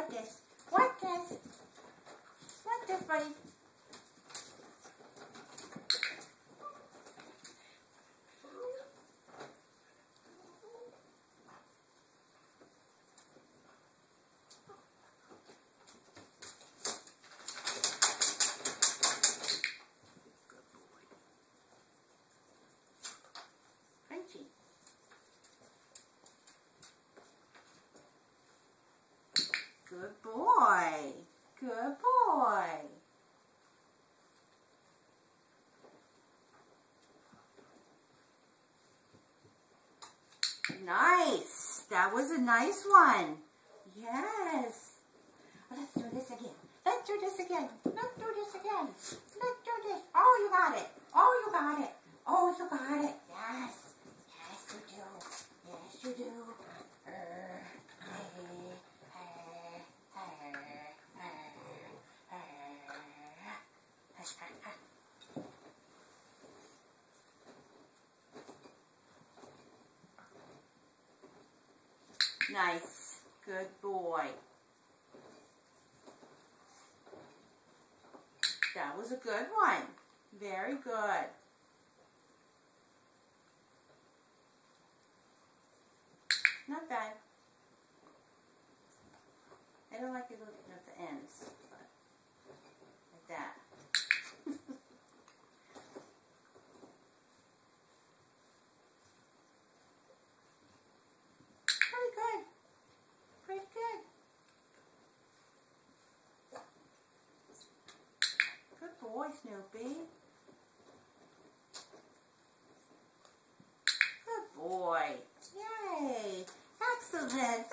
What this? What this? What this, buddy? Crunchy. Good boy. Good boy. Nice. That was a nice one. Yes. Let's do this again. Let's do this again. Let's do this again. Let's do this. Oh, you got it. Oh, you got it. Oh, you got it. Yes. Yes, you do. Yes, you do. Nice. Good boy. That was a good one. Very good. Not bad. I don't like it looking at the ends, but like that. Pretty good. Pretty good. Good boy, Snoopy. Good boy. Yay. Excellent.